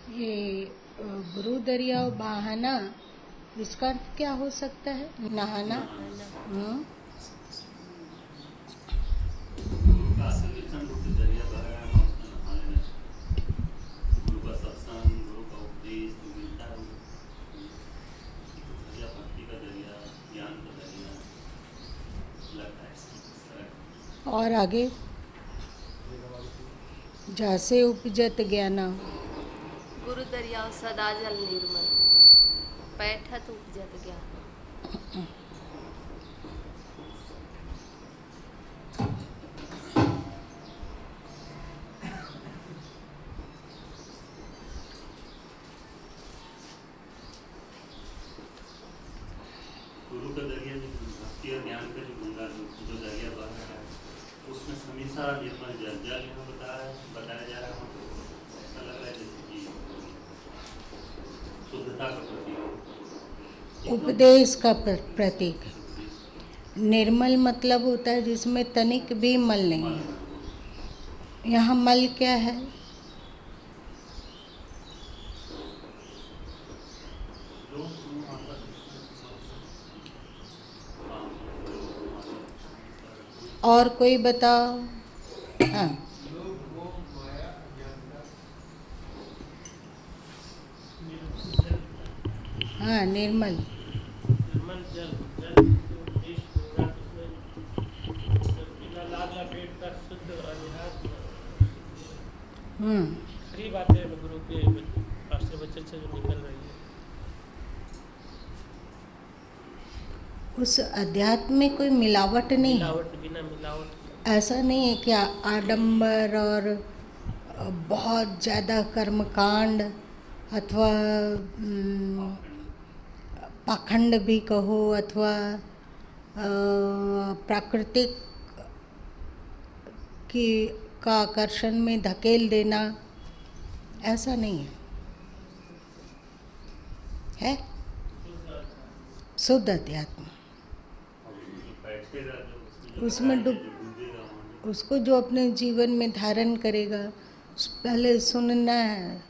ये गुरु दरिया बहाना, इसका अर्थ क्या हो सकता है? नहाना। गुरु का सत्संग, गुरु का उपदेश जो मिलता है, दरिया भक्ति का दरिया, ज्ञान का दरिया लगता है। और आगे, जैसे उपजत ज्ञाना, गुरु दरिया सदा जल निर्मल, बैठत उपजत ज्ञान। गुरु का दरिया जो भक्ति और ज्ञान का जो गंगा जो दरिया बह रहा है, उसमें हमेशा निर्मल जल जल यहाँ बताया जा रहा है। ऐसा लग रहा है जैसे कि शुद्धता का प्रतीक, उपदेश का प्रतीक। निर्मल मतलब होता है जिसमें तनिक भी मल नहीं है। यहाँ मल क्या है? और कोई बताओ? हाँ, हाँ, निर्मल जल शुद्ध अध्यात्म। खरी बात है गुरु के शास्त्र वचन से जो निकल रही है। उस अध्यात्म में कोई मिलावट नहीं है। बिना मिलावट। ऐसा नहीं है कि आडंबर और बहुत ज़्यादा कर्मकांड अथवा पाखंड भी कहो, अथवा प्राकृतिक का आकर्षण में धकेल देना, ऐसा नहीं है। है शुद्ध अध्यात्म। उसमें उसको जो अपने जीवन में धारण करेगा, पहले सुनना है,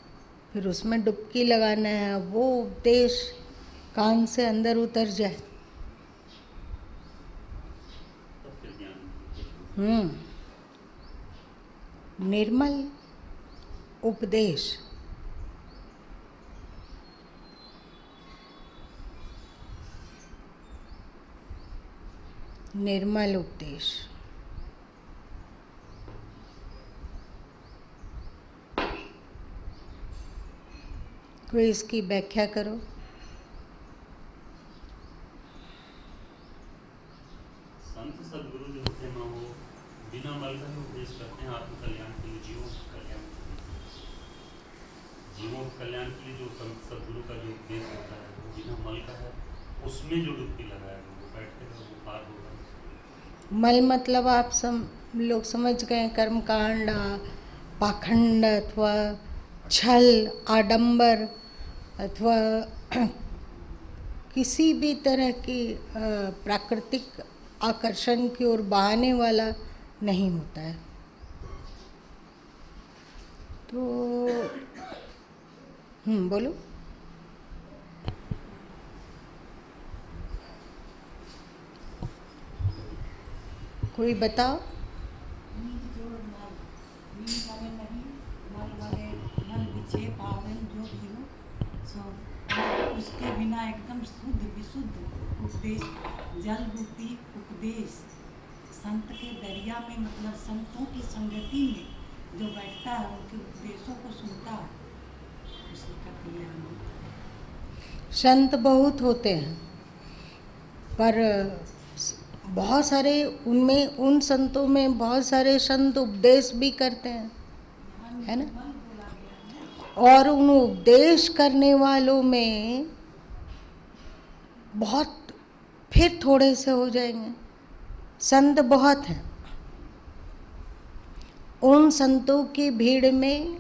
फिर उसमें डुबकी लगाना है, वो उपदेश कान से अंदर उतर जाए। निर्मल उपदेश। निर्मल उपदेश। कोई इसकी व्याख्या करो। संत सदगुरु जो होते हैं वो बिना मल का उपदेश करते हैं, आत्म कल्याण के लिए, जीवों के कल्याण के लिए। जीवों के कल्याण के लिए जो संत सदगुरु का जो उपदेश होता है वो बिना मल का है। उसमें जो डुबकी लगाएगा वो बैठेगा, वो पार होगा। मल मतलब आप लोग समझ गए, कर्मकांड, पाखंड अथवा छल, आडंबर अथवा किसी भी तरह की प्राकृतिक आकर्षण की ओर बहाने वाला नहीं होता है। तो बोलो। कोई बताओ। उसके बिना एकदम शुद्ध विशुद्ध उपदेश, जल रूपी उपदेश संत के दरिया में, मतलब संतों की संगति में जो बैठता है, उनके उपदेशों को सुनता है, उसी का कल्याण होता है। संत बहुत होते हैं, पर बहुत सारे उनमें, उन संतों में बहुत सारे संत उपदेश भी करते हैं, है ना। और उन उपदेश करने वालों में बहुत फिर थोड़े से हो जाएंगे। संत बहुत हैं। उन संतों की भीड़ में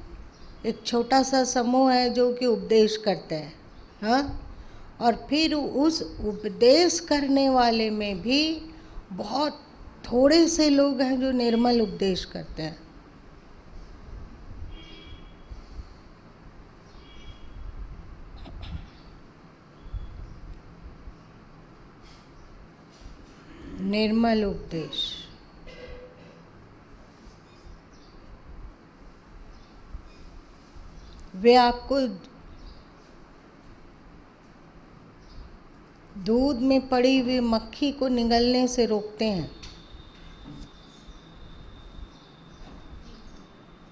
एक छोटा सा समूह है जो कि उपदेश करते हैं, हाँ। और फिर उस उपदेश करने वाले में भी बहुत थोड़े से लोग हैं जो निर्मल उपदेश करते हैं। निर्मल उपदेश। वे आपको दूध में पड़ी हुई मक्खी को निगलने से रोकते हैं।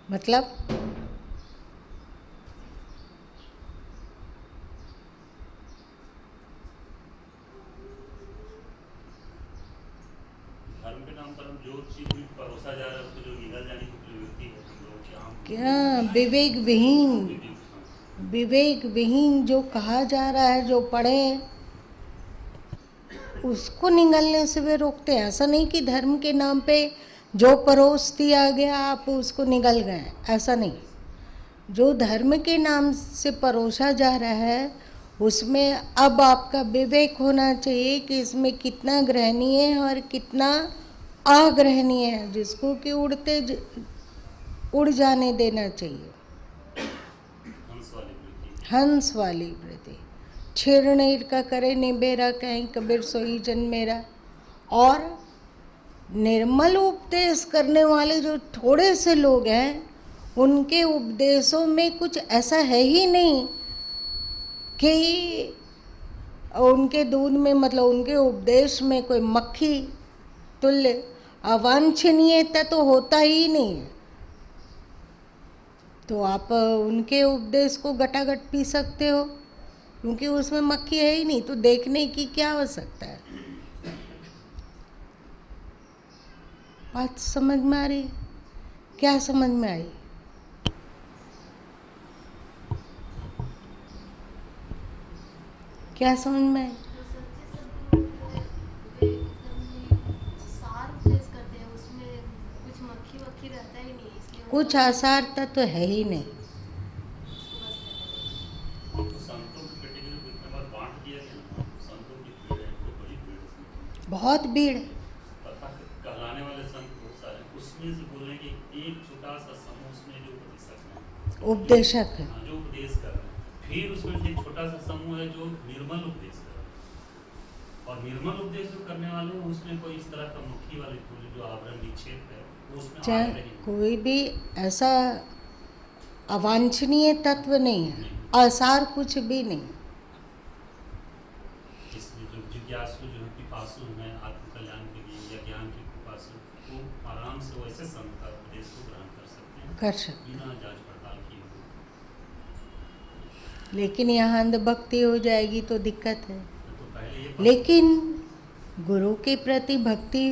मतलब धर्म के नाम पर जो चीज भी परोसा जा रहा है उसको जो निगल जाने की प्रवृत्ति है हम लोग क्या विवेक विहीन जो कहा जा रहा है, जो पढ़े उसको निगलने से वे रोकते हैं। ऐसा नहीं कि धर्म के नाम पे जो परोस दिया गया आप उसको निगल गए, ऐसा नहीं। जो धर्म के नाम से परोसा जा रहा है उसमें अब आपका विवेक होना चाहिए कि इसमें कितना ग्रहणीय है और कितना अग्रहणीय है, जिसको कि उड़ जाने देना चाहिए। हंस वाली वृत्ति छेड़नेर का करे निबेरा, कहीं कबीर सोई जन मेरा। और निर्मल उपदेश करने वाले जो थोड़े से लोग हैं उनके उपदेशों में कुछ ऐसा है ही नहीं कि उनके दूध में, मतलब उनके उपदेश में कोई मक्खी तुल्य अवांछनीयता तो होता ही नहीं है। तो आप उनके उपदेश को गटागट पी सकते हो क्योंकि उसमें मक्खी है ही नहीं, तो देखने की क्या आवश्यकता है। बात समझ में आ रही है? क्या समझ में आई? क्या समझ में आई? कुछ आसार तत्व तो है ही नहीं। बहुत भीड़ है। कहलाने वाले संत बहुत सारे, उसमें से बोलने कि एक छोटा सा समूह उसमें जो उपदेशक है, जो उपदेश कर रहे हैं, फिर उसमें एक छोटा सा समूह है जो निर्मल उपदेश कर रहे हैं। और निर्मल उपदेश जो करने वाले हैं उसमें कोई इस तरह का मुखी वाले जो आवरण विक्षेप है वो उसमें चाहे कोई भी ऐसा अवांछनीय तत्व नहीं है, आसार कुछ भी नहीं। इसलिए जो जिज्ञासु जो पिपासु हैं आत्मकल्याण के लिए या ज्ञान के पिपासु, वो आराम से वैसे संत का उपदेश को ग्रहण कर सकते हैं बिना जांच पड़ताल किए हुए। लेकिन यहाँ अंधभक्ति हो जाएगी तो दिक्कत है। तो पहले लेकिन गुरु के प्रति भक्ति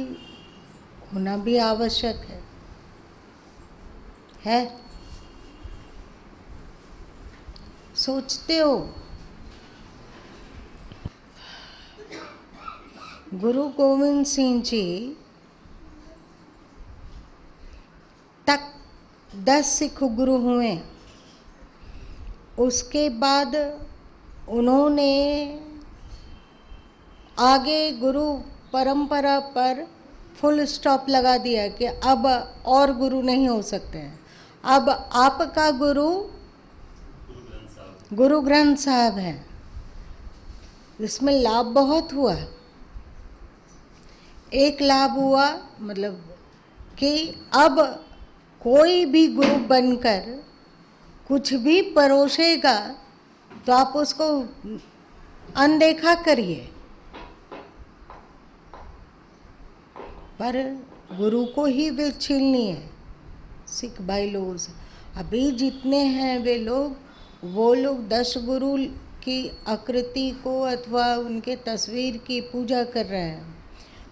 होना भी आवश्यक है? सोचते हो गुरु गोविंद सिंह जी तक 10 सिख गुरु हुए, उसके बाद उन्होंने आगे गुरु परंपरा पर फुल स्टॉप लगा दिया कि अब और गुरु नहीं हो सकते हैं। अब आपका गुरु गुरु ग्रंथ साहब है। इसमें लाभ बहुत हुआ। एक लाभ हुआ मतलब कि अब कोई भी गुरु बनकर कुछ भी परोसेगा तो आप उसको अनदेखा करिए, पर गुरु को ही वे छीननी है। सिख भाई लोग अभी जितने हैं वे लोग, वो लोग 10 गुरु की आकृति को अथवा उनके तस्वीर की पूजा कर रहे हैं।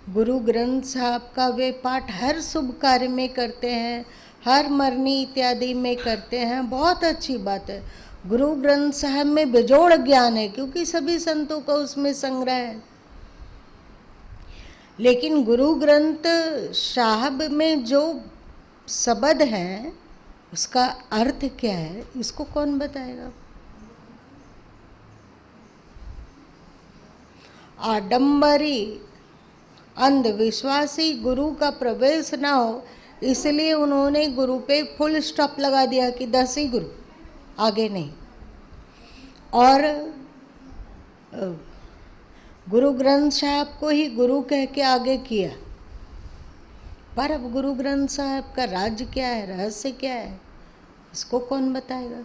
गुरु ग्रंथ साहब का वे पाठ हर शुभ कार्य में करते हैं, हर मरनी इत्यादि में करते हैं। बहुत अच्छी बात है। गुरु ग्रंथ साहब में बेजोड़ ज्ञान है क्योंकि सभी संतों का उसमें संग्रह है। लेकिन गुरु ग्रंथ साहब में जो शब्द हैं उसका अर्थ क्या है, इसको कौन बताएगा? आडंबरी अंधविश्वासी गुरु का प्रवेश ना हो, इसलिए उन्होंने गुरु पे फुल स्टॉप लगा दिया कि 10 ही गुरु, आगे नहीं। और गुरु ग्रंथ साहब को ही गुरु कह के आगे किया, पर अब गुरु ग्रंथ साहब का राज क्या है, रहस्य क्या है, इसको कौन बताएगा?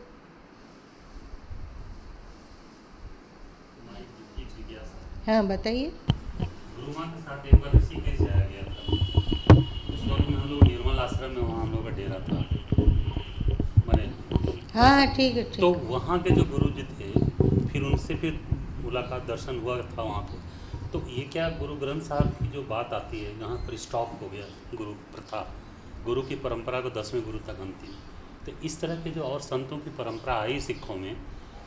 हाँ बताइए। गुरु माँ के साथ एक बार ऋषिकेश जाया गया था, उस वक्त में हम लोग निर्मल आश्रम में, वहाँ हम लोग का डेरा था मरे। हाँ ठीक है, ठीक। तो वहाँ के जो गुरु जी थे, फिर उनसे फिर मुलाकात, दर्शन हुआ था वहाँ पे। तो ये क्या गुरु ग्रंथ साहब की जो बात आती है, यहाँ पर स्टॉप हो गया गुरु प्रथा, गुरु की परंपरा को 10वें गुरु तक अंतिम। तो इस तरह के जो और संतों की परंपरा आई सिखों में,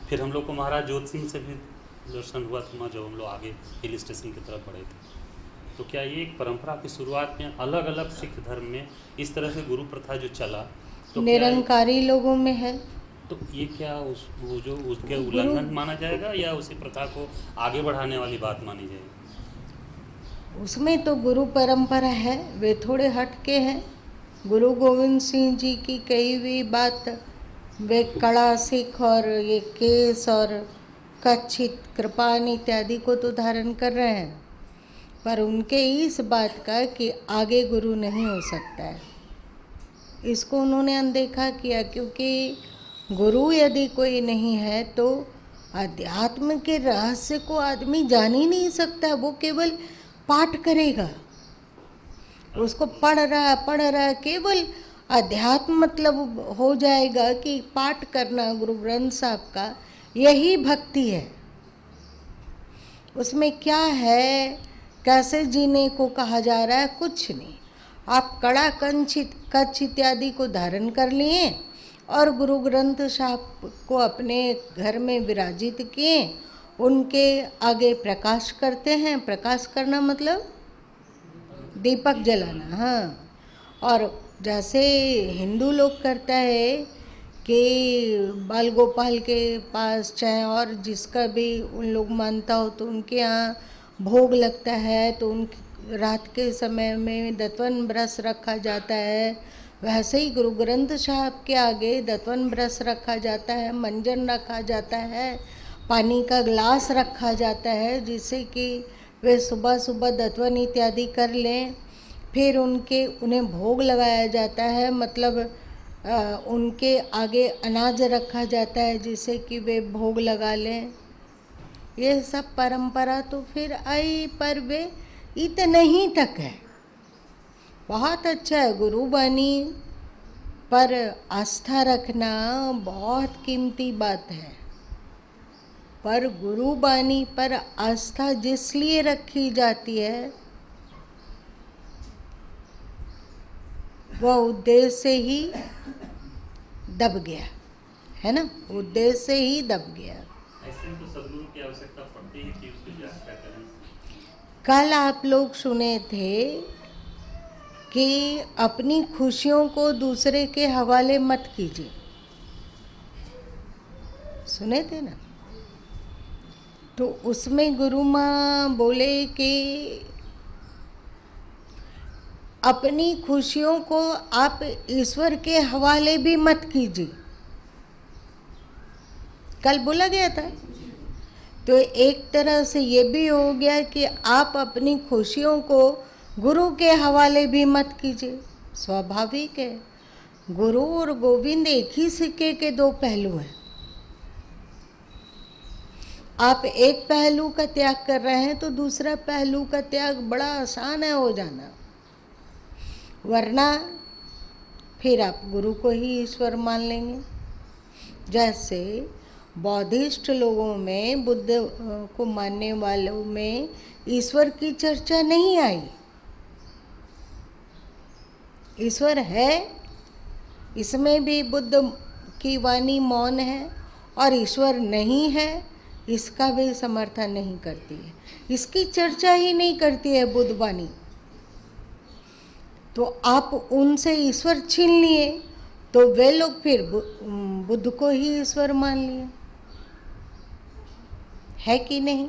फिर हम लोग को महाराज जोत सिंह से भी दर्शन हुआ था जब हम लोग आगे हिल स्टेशन की तरफ बढ़े थे। तो क्या ये एक परंपरा की शुरुआत में अलग अलग सिख धर्म में इस तरह से गुरु प्रथा जो चला, तो निरंकारी लोगों में है, तो ये क्या वो जो उसके उल्लंघन माना जाएगा या उसी प्रथा को आगे बढ़ाने वाली बात मानी जाएगी? उसमें तो गुरु परंपरा है, वे थोड़े हट के हैं। गुरु गोविंद सिंह जी की कही हुई बात, वे कड़ा सिख और ये केस और कच्छित कृपान इत्यादि को तो धारण कर रहे हैं, पर उनके इस बात का कि आगे गुरु नहीं हो सकता है, इसको उन्होंने अनदेखा किया। क्योंकि गुरु यदि कोई नहीं है तो अध्यात्म के रहस्य को आदमी जान ही नहीं सकता। वो केवल पाठ करेगा, उसको पढ़ रहा केवल अध्यात्म मतलब हो जाएगा कि पाठ करना गुरु ग्रंथ साहब का, यही भक्ति है। उसमें क्या है, कैसे जीने को कहा जा रहा है, कुछ नहीं। आप कड़ा कंचित कच्छ इत्यादि को धारण कर लिए और गुरु ग्रंथ साहब को अपने घर में विराजित किए, उनके आगे प्रकाश करते हैं। प्रकाश करना मतलब दीपक जलाना, हाँ। और जैसे हिंदू लोग करता है कि बाल गोपाल के पास चाहे और जिसका भी उन लोग मानता हो तो उनके यहाँ भोग लगता है, तो उन रात के समय में दतवन ब्रश रखा जाता है। वैसे ही गुरु ग्रंथ साहब के आगे दतवन ब्रश रखा जाता है, मंजन रखा जाता है, पानी का ग्लास रखा जाता है, जिससे कि वे सुबह सुबह दतवन इत्यादि कर लें। फिर उन्हें भोग लगाया जाता है, मतलब उनके आगे अनाज रखा जाता है जिससे कि वे भोग लगा लें। ये सब परंपरा तो फिर आई, पर वे इतने ही तक है। बहुत अच्छा है, गुरु बानी पर आस्था रखना बहुत कीमती बात है, पर गुरु बानी पर आस्था जिस लिए रखी जाती है वह उद्देश्य ही दब गया है ना, उद्देश्य ही दब गया। ऐसे तो सद्गुरु की आवश्यकता पड़ती है कि उसको व्याख्या करें। कल आप लोग सुने थे कि अपनी खुशियों को दूसरे के हवाले मत कीजिए, सुने थे ना? तो उसमें गुरु माँ बोले कि अपनी खुशियों को आप ईश्वर के हवाले भी मत कीजिए, कल बोला गया था। तो एक तरह से ये भी हो गया कि आप अपनी खुशियों को गुरु के हवाले भी मत कीजिए। स्वाभाविक है, गुरु और गोविंद एक ही सिक्के के दो पहलू हैं। आप एक पहलू का त्याग कर रहे हैं तो दूसरा पहलू का त्याग बड़ा आसान है हो जाना, वरना फिर आप गुरु को ही ईश्वर मान लेंगे। जैसे बौद्धिस्ट लोगों में, बुद्ध को मानने वालों में ईश्वर की चर्चा नहीं आई। ईश्वर है, इसमें भी बुद्ध की वाणी मौन है, और ईश्वर नहीं है इसका भी समर्थन नहीं करती है, इसकी चर्चा ही नहीं करती है बुद्ध वाणी। तो आप उनसे ईश्वर छीन लिए तो वे लोग फिर बुद्ध को ही ईश्वर मान लिए, है कि नहीं?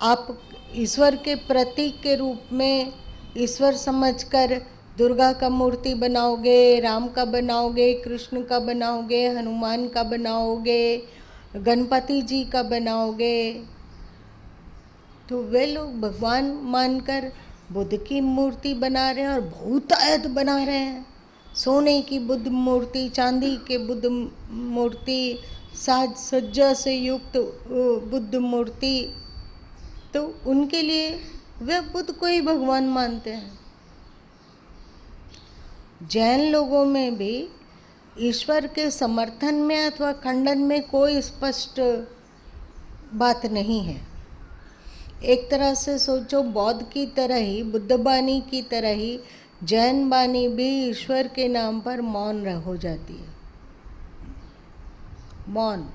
आप ईश्वर के प्रतीक के रूप में ईश्वर समझकर दुर्गा का मूर्ति बनाओगे, राम का बनाओगे, कृष्ण का बनाओगे, हनुमान का बनाओगे, गणपति जी का बनाओगे, तो वे लोग भगवान मानकर बुद्ध की मूर्ति बना रहे हैं और बहुतायत बना रहे हैं। सोने की बुद्ध मूर्ति, चांदी के बुद्ध मूर्ति, साज सज्जा से युक्त बुद्ध मूर्ति। तो उनके लिए वे बुद्ध को ही भगवान मानते हैं। जैन लोगों में भी ईश्वर के समर्थन में अथवा खंडन में कोई स्पष्ट बात नहीं है। एक तरह से सोचो, बौद्ध की तरह ही, बुद्ध बानी की तरह ही जैन बानी भी ईश्वर के नाम पर मौन हो जाती है। मौन।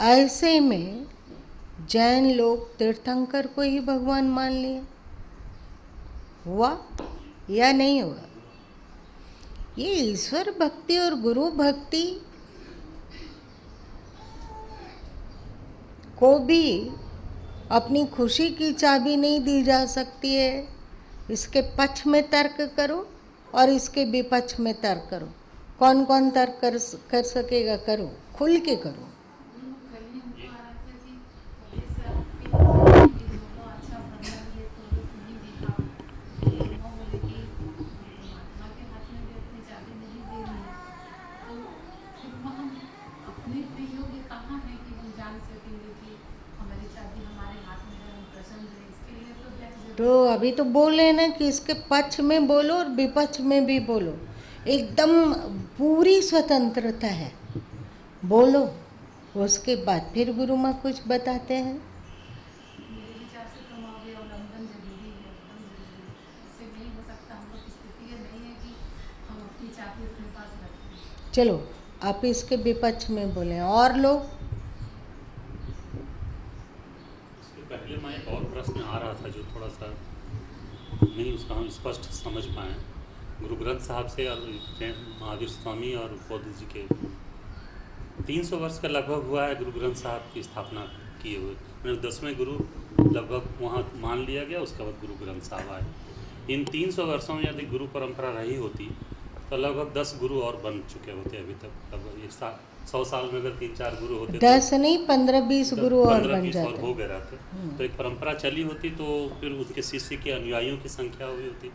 ऐसे में जैन लोग तीर्थंकर को ही भगवान मान लिए। हुआ या नहीं हुआ? ये ईश्वर भक्ति और गुरु भक्ति को भी अपनी खुशी की चाबी नहीं दी जा सकती है। इसके पक्ष में तर्क करो और इसके विपक्ष में तर्क करो। कौन कौन तर्क कर सकेगा? करो, खुल के करो। तो अभी तो बोल रहे ना कि इसके पक्ष में बोलो और विपक्ष में भी बोलो। एकदम पूरी स्वतंत्रता है, बोलो। उसके बाद फिर गुरु माँ कुछ बताते हैं। चलो आप इसके विपक्ष में बोले। और लोग? पहले मैं एक और प्रश्न आ रहा था जो थोड़ा सा नहीं उसका हम स्पष्ट समझ पाए। गुरु ग्रंथ साहब से और महावीर स्वामी और बौद्ध जी के 300 वर्ष का लगभग हुआ है गुरु ग्रंथ साहब की स्थापना किए हुए। 10वें गुरु लगभग वहाँ मान लिया गया। उसके बाद गुरु ग्रंथ साहब आए। इन 300 वर्षों में यदि गुरु परंपरा रही होती तो लगभग 10 गुरु और बन चुके होते अभी तक। लगभग 100 साल में अगर 3-4 गुरु होते 10 नहीं 15-20 गुरु और बन जाते, और हो गए रहते। तो एक परंपरा चली होती तो फिर उसके शिष्य के अनुयायियों की संख्या हुई होती।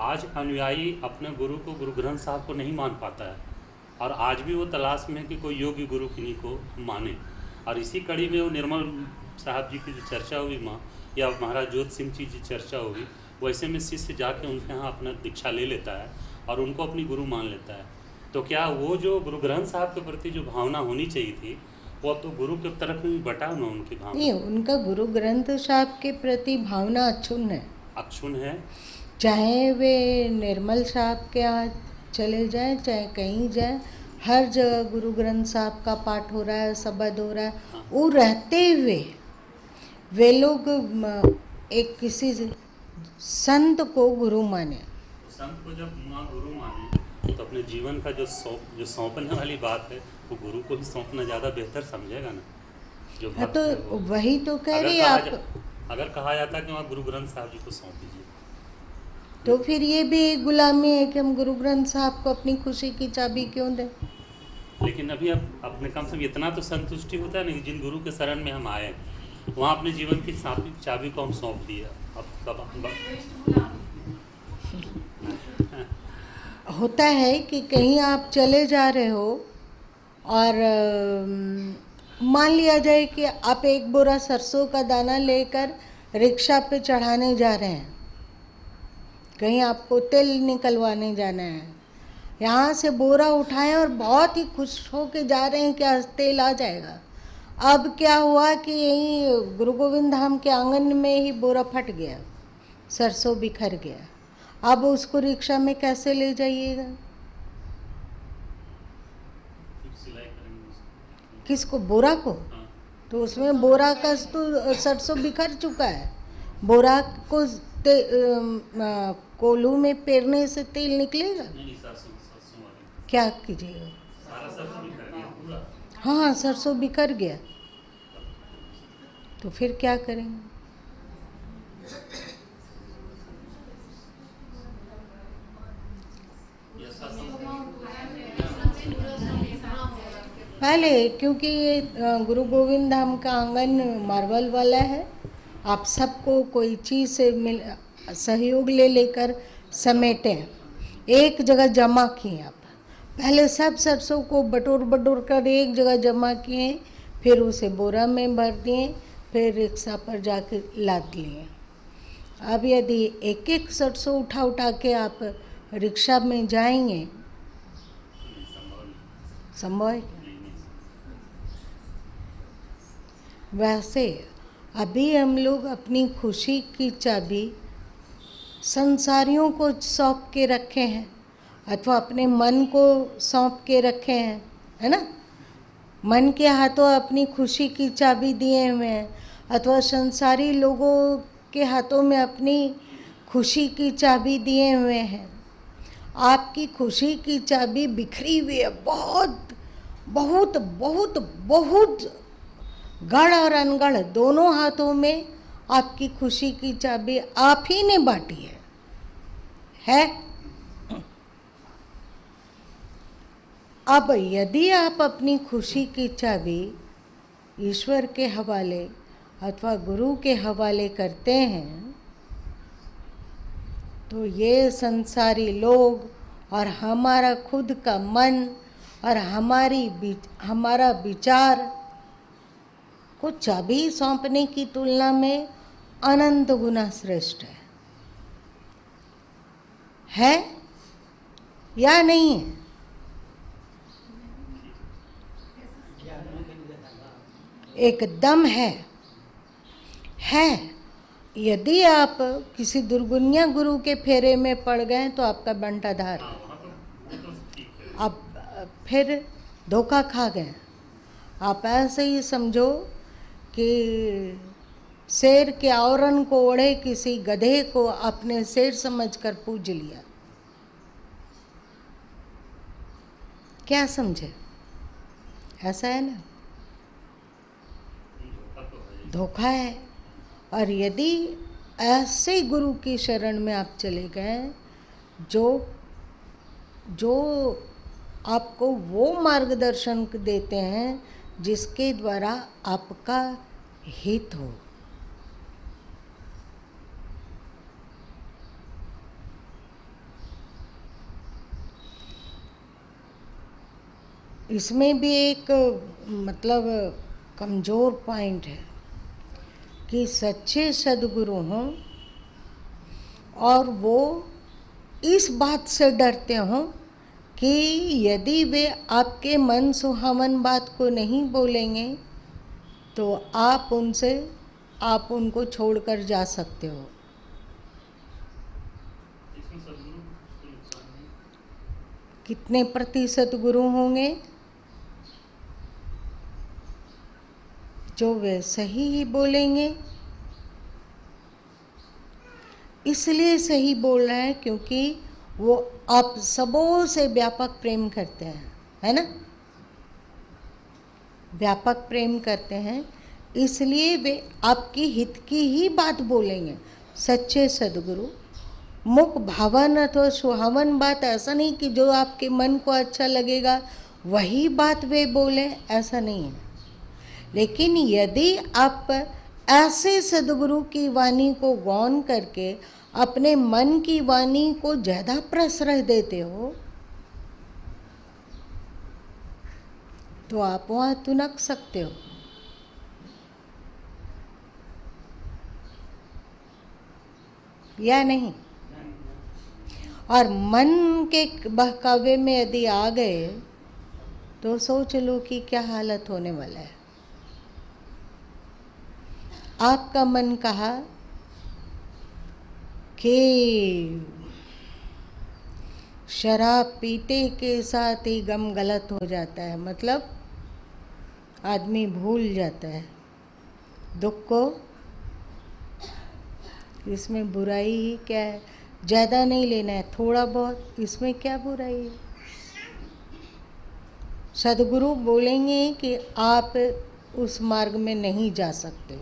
आज अनुयायी अपने गुरु को, गुरु ग्रंथ साहब को नहीं मान पाता है और आज भी वो तलाश में है कि कोई योग्य गुरु किन्हीं को माने। और इसी कड़ी में वो निर्मल साहब जी की जो चर्चा हुई माँ, या महाराज जोत सिंह जी की चर्चा हुई, वैसे में शिष्य जाके उनके यहाँ अपना दीक्षा ले लेता है और उनको अपनी गुरु मान लेता है। तो क्या वो जो गुरु ग्रंथ साहब के प्रति जो भावना होनी चाहिए थी वो अब तो गुरु के तरफ में बटा ना उनकी भावना? नहीं, उनका गुरु ग्रंथ साहब के प्रति भावना अक्षुण्ण है। अक्षुण्ण है। चाहे वे निर्मल साहब के यहाँ चले जाएं, चाहे कहीं जाएं, हर जगह गुरु ग्रंथ साहब का पाठ हो रहा है, शब्द हो रहा है। वो रहते हुए वे लोग एक किसी संत को गुरु माने। संत को जब माँ गुरु माने तो अपने जीवन का जो सौंपने वाली बात है वो गुरु को ही सौंपना ज़्यादा बेहतर समझेगा ना। जो भक्त तो वही तो कह रही आप। अगर कहा जाता कि वहाँ गुरु ग्रंथ साहब जी को सौंप दीजिए तो फिर ये भी गुलामी है कि हम गुरु ग्रंथ साहब को अपनी खुशी की चाबी क्यों दें? लेकिन अभी अब अपने कम से कम इतना तो संतुष्टि होता है नहीं, जिन गुरु के शरण में हम आए वहाँ अपने जीवन की चाबी को हम सौंप दिए। अब कब होता है कि कहीं आप चले जा रहे हो और मान लिया जाए कि आप एक बोरा सरसों का दाना लेकर रिक्शा पे चढ़ाने जा रहे हैं, कहीं आपको तेल निकलवाने जाना है। यहाँ से बोरा उठाएं और बहुत ही खुश हो के जा रहे हैं कि आज तेल आ जाएगा। अब क्या हुआ कि यहीं गुरु गोविंद धाम के आंगन में ही बोरा फट गया, सरसों बिखर गया। अब उसको रिक्शा में कैसे ले जाइएगा? किसको? बोरा को? तो उसमें बोरा का तो सरसों बिखर चुका है। बोरा को कोल्हू में पेरने से तेल निकलेगा? क्या कीजिएगा? हाँ, सरसों बिखर गया तो फिर क्या करेंगे? पहले क्योंकि गुरु गोविंद धाम का आंगन मार्बल वाला है, आप सबको कोई चीज़ से मिल सहयोग ले लेकर समेटे, एक जगह जमा किए। आप पहले सब सरसों को बटोर बटोर कर एक जगह जमा किए, फिर उसे बोरा में भर दिए, फिर रिक्शा पर जाकर लाद लिए। अब यदि एक एक सरसों उठा उठा के आप रिक्शा में जाएंगे, संभव है? वैसे अभी हम लोग अपनी खुशी की चाबी संसारियों को सौंप के रखे हैं, अथवा अपने मन को सौंप के रखे हैं, है ना? मन के हाथों अपनी खुशी की चाबी दिए हुए हैं, अथवा संसारी लोगों के हाथों में अपनी खुशी की चाबी दिए हुए हैं। आपकी खुशी की चाबी बिखरी हुई है, बहुत बहुत बहुत बहुत गढ़ और अनगढ़ दोनों हाथों में आपकी खुशी की चाबी आप ही ने बांटी है? अब यदि आप अपनी खुशी की चाबी ईश्वर के हवाले अथवा गुरु के हवाले करते हैं, तो ये संसारी लोग और हमारा खुद का मन और हमारा विचार को चाबी सौंपने की तुलना में अनंत गुना श्रेष्ठ है या नहीं है? एकदम है। यदि आप किसी दुर्गुनिया गुरु के फेरे में पड़ गए तो आपका बंटाधार, आप फिर धोखा खा गए। आप ऐसे ही समझो कि शेर के आवरण को ओढ़े किसी गधे को अपने शेर समझकर पूज लिया। क्या समझे? ऐसा है ना, धोखा है। और यदि ऐसे गुरु की शरण में आप चले गए जो आपको वो मार्गदर्शन देते हैं जिसके द्वारा आपका हित हो, इसमें भी एक मतलब कमज़ोर पॉइंट है कि सच्चे सद्गुरु हों और वो इस बात से डरते हों कि यदि वे आपके मन सुहावन बात को नहीं बोलेंगे तो आप उनको छोड़कर जा सकते हो। कितने प्रतिशत गुरु होंगे जो वे सही ही बोलेंगे? इसलिए सही बोल रहे हैं क्योंकि वो आप सबों से व्यापक प्रेम करते हैं, है ना? व्यापक प्रेम करते हैं, इसलिए वे आपकी हित की ही बात बोलेंगे। सच्चे सद्गुरु मुख भावन अथवा सुहावन बात, ऐसा नहीं कि जो आपके मन को अच्छा लगेगा वही बात वे बोलें, ऐसा नहीं है। लेकिन यदि आप ऐसे सद्गुरु की वाणी को गौन करके अपने मन की वाणी को ज़्यादा प्रश्रय देते हो तो आप वहाँ तुनक सकते हो। या नहीं? और मन के बहकावे में यदि आ गए तो सोच लो कि क्या हालत होने वाला है। आपका मन कहा कि शराब पीते के साथ ही गम गलत हो जाता है, मतलब आदमी भूल जाता है दुख को। इसमें बुराई ही क्या है? ज़्यादा नहीं लेना है, थोड़ा बहुत, इसमें क्या बुराई है? सद्गुरु बोलेंगे कि आप उस मार्ग में नहीं जा सकते।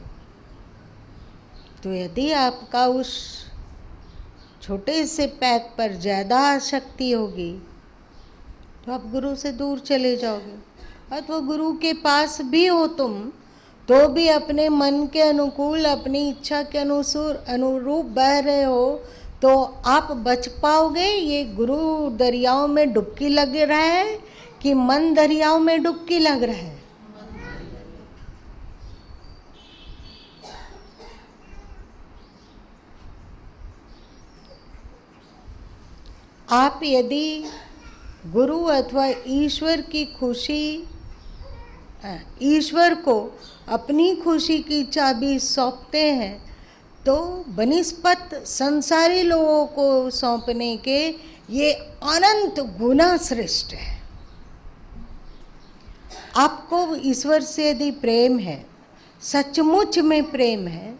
तो यदि आपका उस छोटे से पैक पर ज़्यादा आसक्ति होगी तो आप गुरु से दूर चले जाओगे। अथवा गुरु के पास भी हो तुम, तो भी अपने मन के अनुकूल, अपनी इच्छा के अनुरूप बह रहे हो, तो आप बच पाओगे? ये गुरु दरियाओं में डुबकी लग रहा है कि मन दरियाओं में डुबकी लग रहा है? आप यदि गुरु अथवा ईश्वर की खुशी, ईश्वर को अपनी खुशी की चाबी सौंपते हैं, तो बनिस्पत संसारी लोगों को सौंपने के ये अनंत गुना श्रेष्ठ है। आपको ईश्वर से यदि प्रेम है, सचमुच में प्रेम है,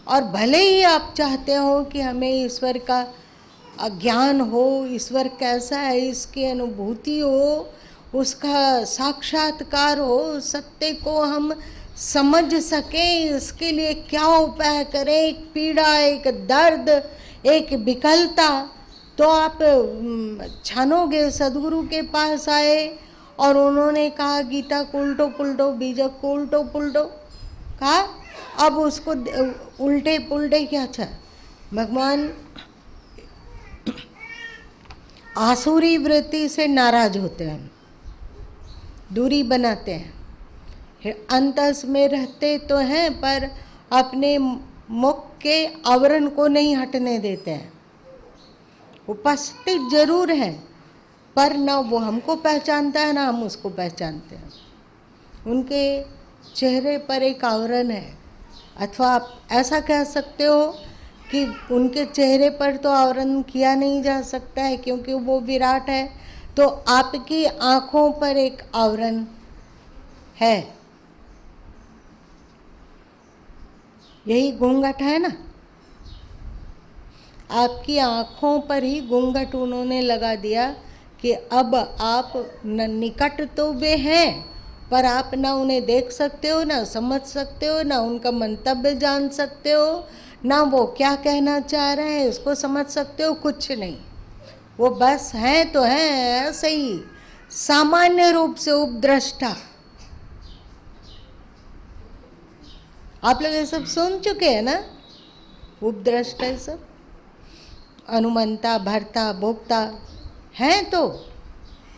और भले ही आप चाहते हो कि हमें ईश्वर का ज्ञान हो, ईश्वर कैसा है इसकी अनुभूति हो, उसका साक्षात्कार हो, सत्य को हम समझ सकें, इसके लिए क्या उपाय करें, एक पीड़ा, एक दर्द, एक विकलता, तो आप छानोगे। सदगुरु के पास आए और उन्होंने कहा गीता को उल्टो पुल्टो, बीजक को उल्टो पुल्टो कहा, अब उसको उल्टे पुल्टे क्या था? भगवान आसुरी वृत्ति से नाराज होते हैं, दूरी बनाते हैं, अंतस में रहते तो हैं पर अपने मुख के आवरण को नहीं हटने देते हैं। उपस्थित जरूर है पर ना वो हमको पहचानता है ना हम उसको पहचानते हैं। उनके चेहरे पर एक आवरण है, अथवा आप ऐसा कह सकते हो कि उनके चेहरे पर तो आवरण किया नहीं जा सकता है क्योंकि वो विराट है, तो आपकी आँखों पर एक आवरण है, यही घूंघट है ना। आपकी आँखों पर ही घूंघट उन्होंने लगा दिया कि अब आप न निकट तो वे हैं पर आप ना उन्हें देख सकते हो, ना समझ सकते हो, ना उनका मंतव्य जान सकते हो, ना वो क्या कहना चाह रहे हैं उसको समझ सकते हो, कुछ नहीं। वो बस हैं तो हैं ऐसे ही, सामान्य रूप से उपद्रष्टा। आप लोग ये सब सुन चुके हैं ना, उपद्रष्टा ये सब, अनुमंता, भर्ता, भोक्ता हैं तो,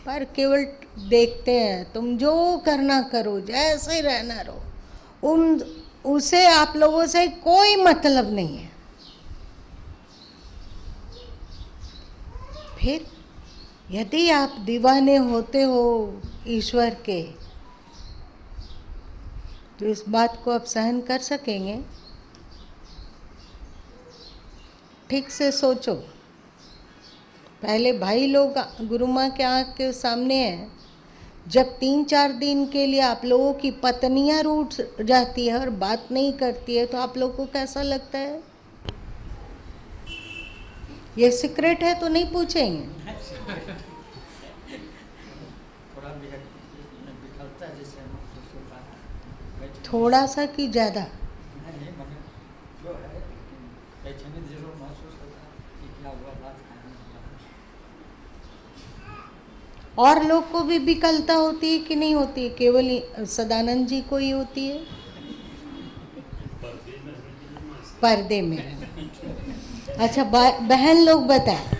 पर केवल देखते हैं। तुम जो करना करो, जैसे रहना रहो, उसे आप लोगों से कोई मतलब नहीं है। फिर यदि आप दीवाने होते हो ईश्वर के, तो इस बात को आप सहन कर सकेंगे? ठीक से सोचो। पहले भाई लोग गुरु माँ के आँख के सामने हैं, जब 3-4 दिन के लिए आप लोगों की पत्नियां रूठ जाती है और बात नहीं करती है, तो आप लोगों को कैसा लगता है? ये सीक्रेट है तो नहीं पूछेंगे। थोड़ा सा कि ज़्यादा? और लोग को भी विकलता होती है कि नहीं होती है? केवल सदानंद जी को ही होती है? पर्दे में रहना। अच्छा बहन लोग बताए,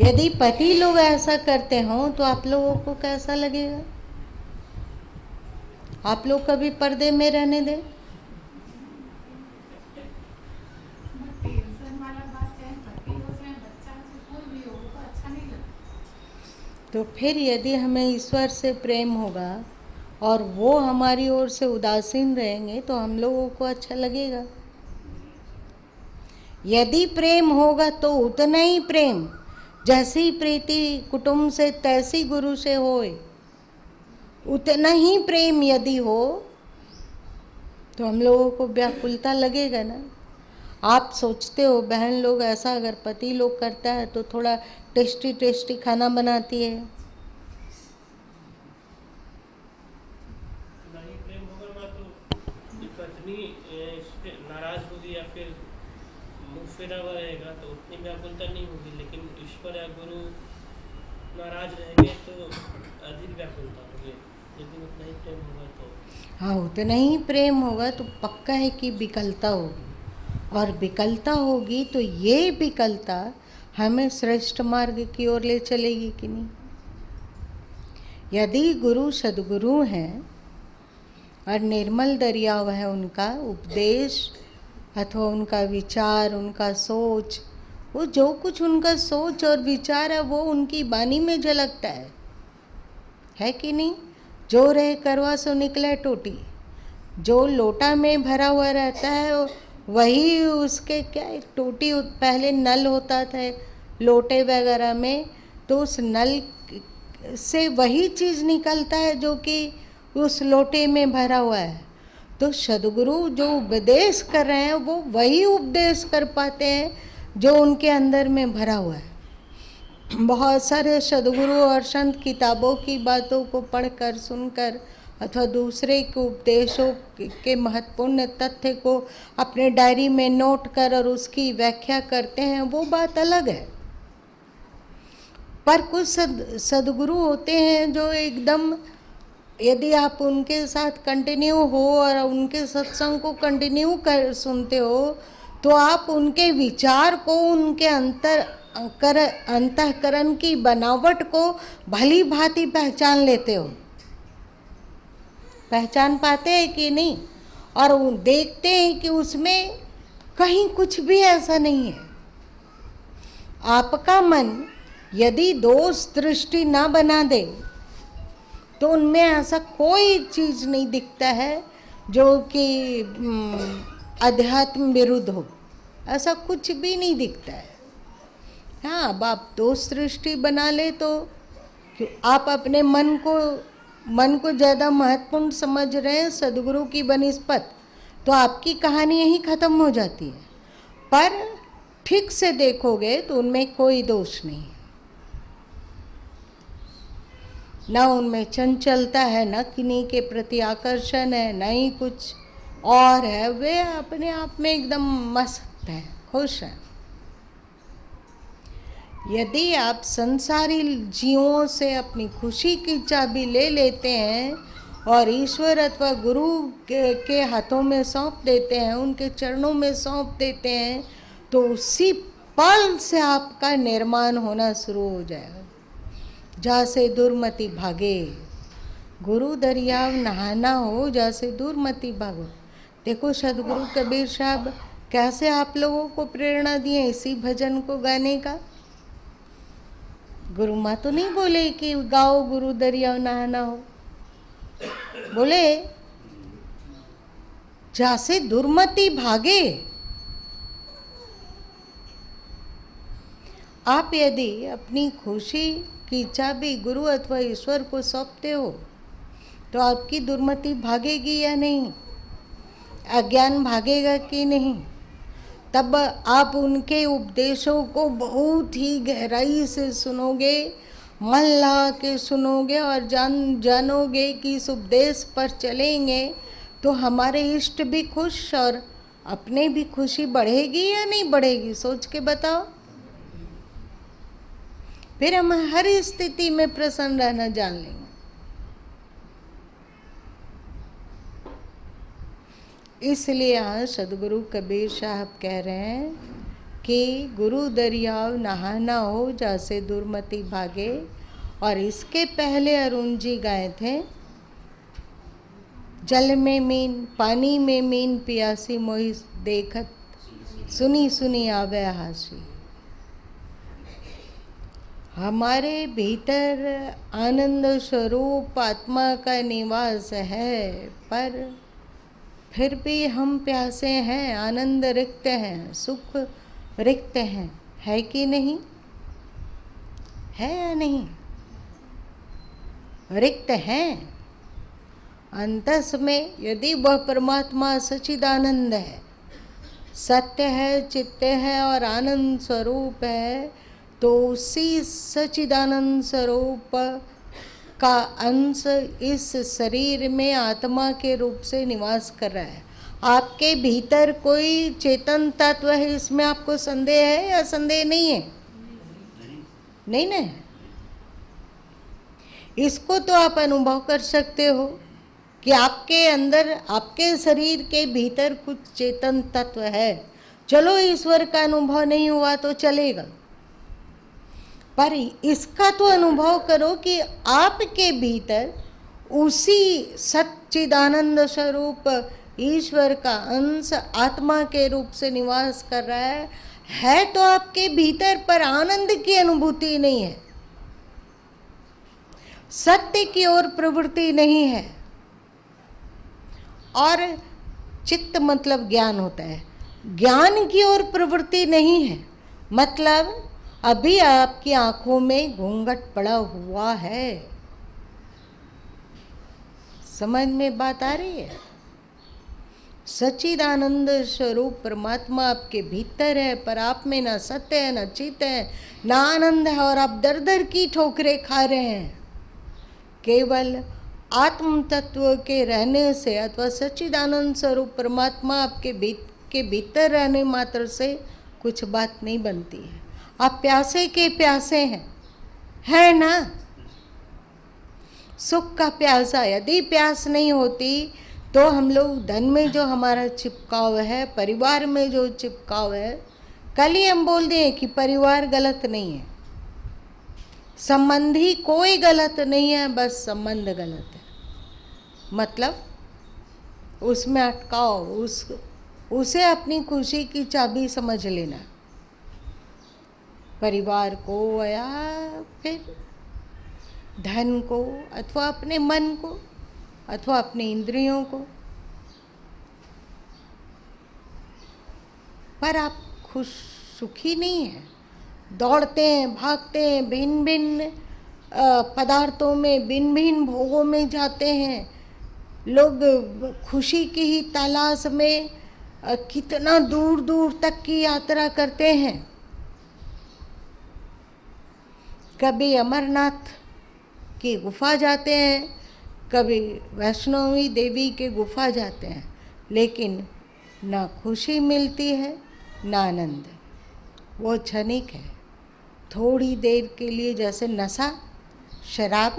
यदि पति लोग ऐसा करते हों तो आप लोगों को कैसा लगेगा? आप लोग कभी पर्दे में रहने दें? तो फिर यदि हमें ईश्वर से प्रेम होगा और वो हमारी ओर से उदासीन रहेंगे तो हम लोगों को अच्छा लगेगा। यदि प्रेम होगा तो उतना ही प्रेम, जैसी प्रीति कुटुंब से तैसी गुरु से होए, उतना ही प्रेम यदि हो तो हम लोगों को व्याकुलता लगेगा ना। आप सोचते हो बहन लोग ऐसा अगर पति लोग करता है तो थोड़ा टेस्टी टेस्टी खाना बनाती है। नहीं प्रेम होगा तो पत्नी नाराज होगी या फिर मुँह फेरा हुआ रहेगा तो उतनी व्याकुलता नहीं होगी, लेकिन ईश्वर या गुरु नाराज रहेंगे तो अधिक व्याकुलता होगी। नहीं प्रेम होगा तो हाँ, उतना ही प्रेम होगा तो पक्का है कि विकलता होगी, और विकलता होगी तो ये विकलता हमें श्रेष्ठ मार्ग की ओर ले चलेगी कि नहीं। यदि गुरु सद्गुरु हैं और निर्मल दरियाव है उनका उपदेश अथवा उनका विचार, उनका सोच, वो जो कुछ उनका सोच और विचार है वो उनकी वाणी में झलकता है कि नहीं। जो रहे करवा सो निकले टोटी, जो लोटा में भरा हुआ रहता है वही उसके क्या टोटी, पहले नल होता था लोटे वगैरह में, तो उस नल से वही चीज़ निकलता है जो कि उस लोटे में भरा हुआ है। तो सद्गुरु जो उपदेश कर रहे हैं वो वही उपदेश कर पाते हैं जो उनके अंदर में भरा हुआ है। बहुत सारे सद्गुरु और संत किताबों की बातों को पढ़कर, सुनकर अथवा दूसरे के उपदेशों के महत्वपूर्ण तथ्य को अपने डायरी में नोट कर और उसकी व्याख्या करते हैं, वो बात अलग है। पर कुछ सद्गुरु होते हैं जो एकदम, यदि आप उनके साथ कंटिन्यू हो और उनके सत्संग को कंटिन्यू कर सुनते हो तो आप उनके विचार को, उनके अंतःकरण की बनावट को भली भांति पहचान लेते हो, पहचान पाते हैं कि नहीं, और देखते हैं कि उसमें कहीं कुछ भी ऐसा नहीं है। आपका मन यदि दोष दृष्टि ना बना दे तो उनमें ऐसा कोई चीज़ नहीं दिखता है जो कि अध्यात्म विरुद्ध हो, ऐसा कुछ भी नहीं दिखता है। हाँ, अब आप दोष दृष्टि बना ले तो आप अपने मन को ज़्यादा महत्वपूर्ण समझ रहे हैं सद्गुरु की बनिस्पत, तो आपकी कहानी यहीं ख़त्म हो जाती है। पर ठीक से देखोगे तो उनमें कोई दोष नहीं, ना उनमें चंचलता है, ना किन्हीं के प्रति आकर्षण है, ना ही कुछ और है। वे अपने आप में एकदम मस्त हैं, खुश हैं। यदि आप संसारी जीवों से अपनी खुशी की चाबी ले लेते हैं और ईश्वर अथवा गुरु के हाथों में सौंप देते हैं, उनके चरणों में सौंप देते हैं, तो उसी पल से आपका निर्माण होना शुरू हो जाएगा। जा से दुर्मति भागे, गुरु दरियाव नहाना हो, जा से दुर्मति भागो। देखो सदगुरु कबीर साहब कैसे आप लोगों को प्रेरणा दिए इसी भजन को गाने का। गुरु माँ तो नहीं बोले कि गाओ गुरु दरियाव नहाना हो, बोले जा से दुर्मति भागे। आप यदि अपनी खुशी की चाबी गुरु अथवा ईश्वर को सौंपते हो तो आपकी दुर्मति भागेगी या नहीं, अज्ञान भागेगा कि नहीं। तब आप उनके उपदेशों को बहुत ही गहराई से सुनोगे, मन लगा के सुनोगे और जानोगे कि इस उपदेश पर चलेंगे तो हमारे इष्ट भी खुश और अपने भी खुशी बढ़ेगी या नहीं बढ़ेगी, सोच के बताओ। फिर हम हर स्थिति में प्रसन्न रहना जान लेंगे। इसलिए यहाँ सदगुरु कबीर साहब कह रहे हैं कि गुरु दरियाव नहाना हो जैसे दुर्मति भागे। और इसके पहले अरुण जी गाए थे, जल में मीन पानी में मीन पियासी मोहि देखत सुनी सुनी आवे हासी। हमारे भीतर आनंद स्वरूप आत्मा का निवास है, पर फिर भी हम प्यासे हैं, आनंद रिक्त हैं, सुख रिक्त हैं, है कि नहीं, है या नहीं, रिक्त हैं। अंतस में यदि वह परमात्मा सच्चिदानंद है, सत्य है, चित्त है और आनंद स्वरूप है, तो उसी सच्चिदानंद स्वरूप का अंश इस शरीर में आत्मा के रूप से निवास कर रहा है। आपके भीतर कोई चेतन तत्व है, इसमें आपको संदेह है या संदेह नहीं है? नहीं ना, इसको तो आप अनुभव कर सकते हो कि आपके अंदर, आपके शरीर के भीतर कुछ चेतन तत्व है। चलो ईश्वर का अनुभव नहीं हुआ तो चलेगा, पर इसका तो अनुभव करो कि आपके भीतर उसी सच्चिदानंद स्वरूप ईश्वर का अंश आत्मा के रूप से निवास कर रहा है तो आपके भीतर, पर आनंद की अनुभूति नहीं है, सत्य की ओर प्रवृत्ति नहीं है। और चित्त मतलब ज्ञान होता है, ज्ञान की ओर प्रवृत्ति नहीं है, मतलब अभी आपकी आंखों में घूंघट पड़ा हुआ है। समझ में बात आ रही है? सच्चिदानंद स्वरूप परमात्मा आपके भीतर है, पर आप में ना सत्य है, ना चित्त है, ना आनंद है, और आप दर दर की ठोकरें खा रहे हैं। केवल आत्म तत्व के रहने से अथवा सच्चिदानंद स्वरूप परमात्मा आपके भीतर रहने मात्र से कुछ बात नहीं बनती है। आप प्यासे के प्यासे हैं, है ना? सुख का प्यासा। यदि प्यास नहीं होती तो हम लोग धन में जो हमारा चिपकाव है, परिवार में जो चिपकाव है, कल ही हम बोल दें कि परिवार गलत नहीं है, संबंधी कोई गलत नहीं है, बस संबंध गलत है। मतलब उसमें अटकाओ, उसे अपनी खुशी की चाबी समझ लेना, परिवार को या फिर धन को अथवा अपने मन को अथवा अपने इंद्रियों को। पर आप खुश सुखी नहीं हैं, दौड़ते हैं, भागते हैं, भिन्न भिन्न पदार्थों में, भिन्न भिन्न भोगों में जाते हैं। लोग खुशी की ही तलाश में कितना दूर दूर तक की यात्रा करते हैं। कभी अमरनाथ की गुफा जाते हैं, कभी वैष्णवी देवी के गुफा जाते हैं, लेकिन ना खुशी मिलती है ना आनंद। वो क्षणिक है, थोड़ी देर के लिए, जैसे नशा, शराब,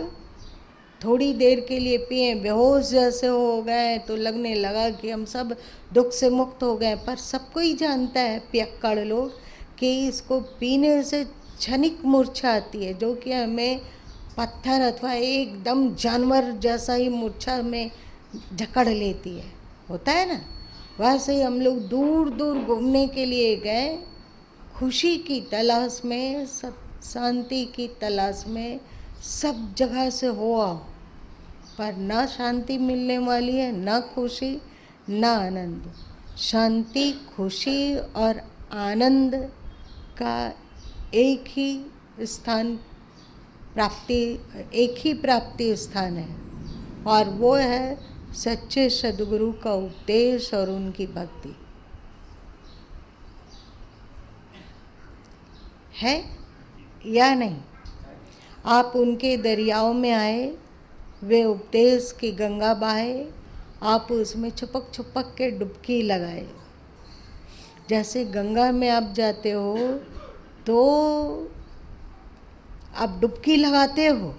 थोड़ी देर के लिए पिए, बेहोश जैसे हो गए तो लगने लगा कि हम सब दुख से मुक्त हो गए। पर सबको ही जानता है पियक्कड़ लोग कि इसको पीने से क्षणिक मूर्छा आती है, जो कि हमें पत्थर अथवा एकदम जानवर जैसा ही मूर्छा में जकड़ लेती है। होता है ना? वैसे ही हम लोग दूर दूर घूमने के लिए गए, खुशी की तलाश में, शांति की तलाश में, सब जगह से हो आओ, पर ना शांति मिलने वाली है, ना खुशी, ना आनंद। शांति, खुशी और आनंद का एक ही स्थान प्राप्ति, एक ही प्राप्ति स्थान है, और वो है सच्चे सद्गुरु का उपदेश और उनकी भक्ति। है या नहीं? आप उनके दरियाओं में आए, वे उपदेश की गंगा बहाए, आप उसमें छुपक छुपक के डुबकी लगाए। जैसे गंगा में आप जाते हो तो आप डुबकी लगाते हो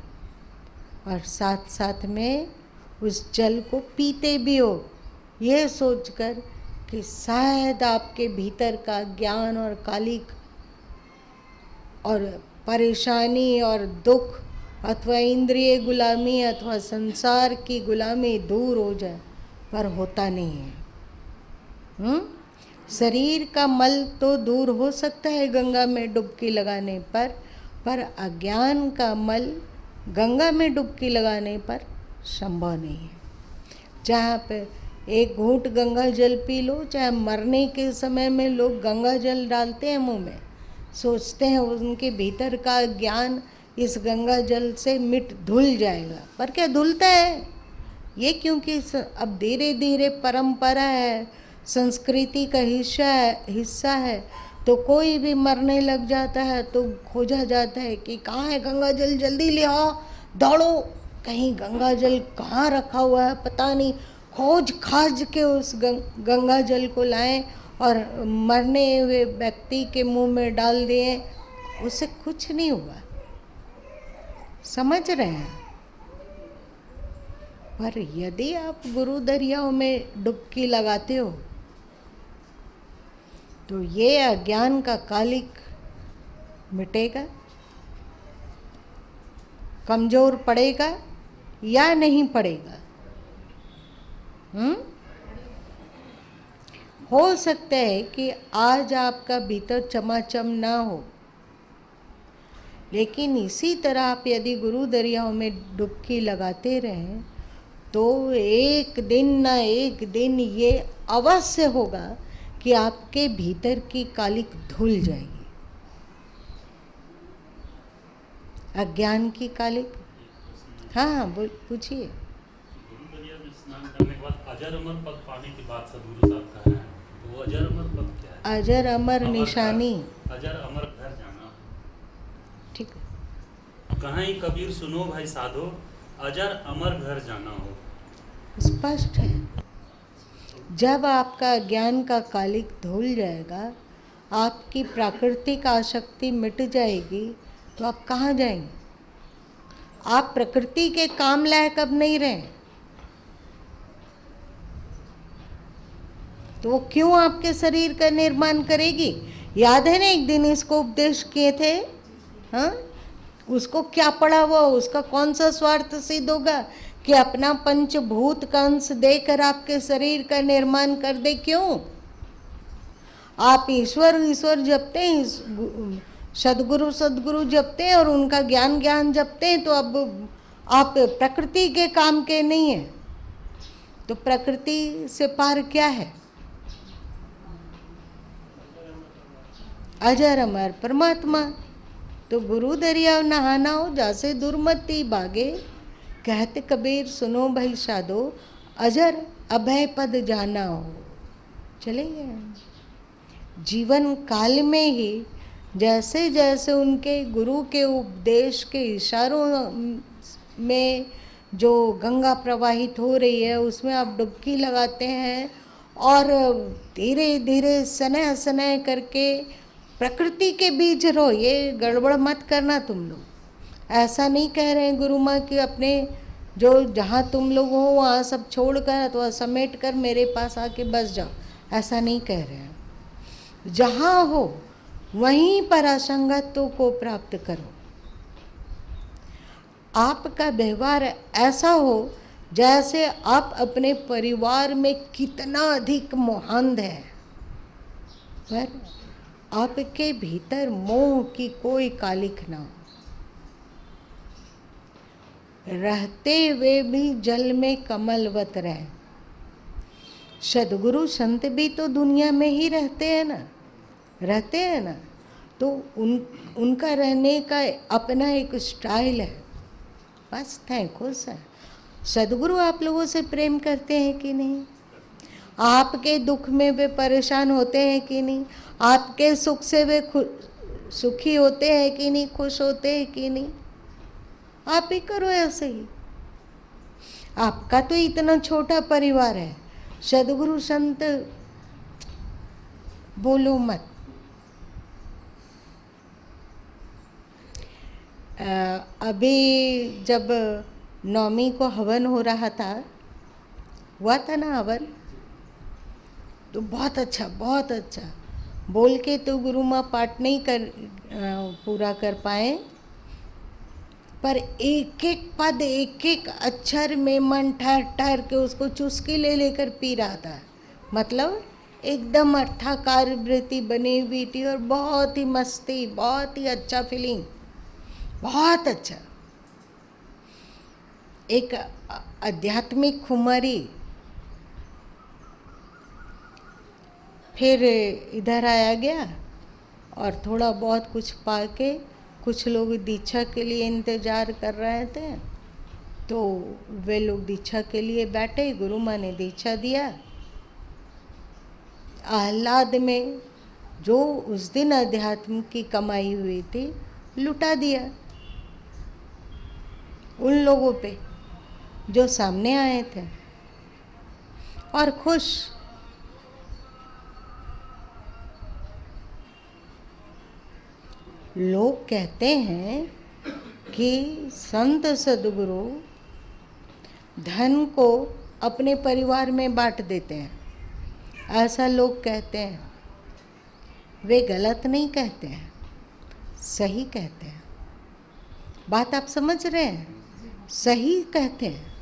और साथ साथ में उस जल को पीते भी हो, ये सोचकर कि शायद आपके भीतर का ज्ञान और कालिक और परेशानी और दुख अथवा इंद्रिय गुलामी अथवा संसार की गुलामी दूर हो जाए, पर होता नहीं है। शरीर का मल तो दूर हो सकता है गंगा में डुबकी लगाने पर अज्ञान का मल गंगा में डुबकी लगाने पर संभव नहीं है। जहाँ पे एक घूंट गंगा जल पी लो, चाहे मरने के समय में लोग गंगा जल डालते हैं मुंह में, सोचते हैं उनके भीतर का ज्ञान इस गंगा जल से मिट धुल जाएगा, पर क्या धुलता है? ये क्योंकि अब धीरे धीरे परंपरा है, संस्कृति का हिस्सा है, तो कोई भी मरने लग जाता है तो खोजा जाता है कि कहाँ है गंगा जल, जल्दी ले आओ, दौड़ो, कहीं गंगा जल कहाँ रखा हुआ है पता नहीं, खोज खाज के उस गंगा जल को लाएं और मरने हुए व्यक्ति के मुंह में डाल दिए, उससे कुछ नहीं हुआ। समझ रहे हैं? पर यदि आप गुरु दरियाओं में डुबकी लगाते हो तो ये अज्ञान का कालिक मिटेगा, कमजोर पड़ेगा या नहीं पड़ेगा? हो सकता है कि आज आपका भीतर चमाचम ना हो, लेकिन इसी तरह आप यदि गुरु दरियाओं में डुबकी लगाते रहें तो एक दिन ना एक दिन ये अवश्य होगा कि आपके भीतर की कालिक धुल जाएगी, अज्ञान की कालिक। हाँ पूछिए। गुरु दरिया में स्नान करने के बाद अजर अमर पद पाने की बात सदगुरु साहब कह रहे हैं, तो वो अजर अमर पद क्या है? अजर अमर निशानी, अजर अमर घर जाना। ठीक है। कहीं कबीर सुनो भाई साधो, अजर अमर घर जाना हो। स्पष्ट है। जब आपका ज्ञान का कालिक धुल जाएगा, आपकी प्राकृतिक आसक्ति मिट जाएगी, तो आप कहाँ जाएंगे? आप प्रकृति के काम लायक अब नहीं रहे, तो वो क्यों आपके शरीर का निर्माण करेगी? याद है ना एक दिन इसको उपदेश किए थे, हाँ? उसको क्या पड़ा हुआ, उसका कौन सा स्वार्थ सिद्ध होगा कि अपना पंचभूत का अंश देकर आपके शरीर का निर्माण कर दे? क्यों? आप ईश्वर ईश्वर जपते हैं, सदगुरु सदगुरु जपते हैं और उनका ज्ञान ज्ञान जपते हैं, तो अब आप प्रकृति के काम के नहीं हैं, तो प्रकृति से पार क्या है? अजर अमर परमात्मा। तो गुरु दरिया नहाना हो जासे दुर्मति भागे, कहते कबीर सुनो भाई साधो, अजर अभय पद जाना हो। चलेंगे जीवन काल में ही जैसे जैसे उनके गुरु के उपदेश के इशारों में जो गंगा प्रवाहित हो रही है उसमें आप डुबकी लगाते हैं और धीरे धीरे सनह सनह करके प्रकृति के बीच रहो। ये गड़बड़ मत करना तुम लोग। ऐसा नहीं कह रहे हैं गुरु माँ कि अपने जो जहाँ तुम लोग हो वहाँ सब छोड़कर अथवा समेट कर मेरे पास आके बस जाओ, ऐसा नहीं कह रहे हैं। जहाँ हो वहीं पर असंगत्व को प्राप्त करो। आपका व्यवहार ऐसा हो जैसे आप अपने परिवार में कितना अधिक मोहंद है, पर आपके भीतर मोह की कोई कालिक ना हो। रहते हुए भी जल में कमलवत रहे। सदगुरु संत भी तो दुनिया में ही रहते हैं ना, तो उनका रहने का अपना एक स्टाइल है। बस थे खुश है। सदगुरु आप लोगों से प्रेम करते हैं कि नहीं? आपके दुख में वे परेशान होते हैं कि नहीं? आपके सुख से वे सुखी होते हैं कि नहीं? खुश होते हैं कि नहीं? आप ही करो ऐसे ही। आपका तो इतना छोटा परिवार है। सदगुरु संत बोलो मत। अभी जब नौमी को हवन हो रहा था, हुआ था ना हवन, तो बहुत अच्छा बोल के तो गुरु माँ पाठ नहीं पूरा कर पाए, पर एक एक पद एक एक अक्षर में मन ठहर ठहर के उसको चुस्की ले लेकर पी रहा था। मतलब एकदम अर्थाकार वृत्ति बनी हुई थी और बहुत ही मस्ती, बहुत ही अच्छा फीलिंग, बहुत अच्छा। एक आध्यात्मिक खुमारी। फिर इधर आया गया और थोड़ा बहुत कुछ पाके कुछ लोग दीक्षा के लिए इंतज़ार कर रहे थे, तो वे लोग दीक्षा के लिए बैठे। गुरु माँ ने दीक्षा दिया। आह्लाद में जो उस दिन अध्यात्म की कमाई हुई थी लुटा दिया उन लोगों पे जो सामने आए थे और खुश। लोग कहते हैं कि संत सदगुरु धन को अपने परिवार में बांट देते हैं, ऐसा लोग कहते हैं। वे गलत नहीं कहते हैं, सही कहते हैं। बात आप समझ रहे हैं? सही कहते हैं।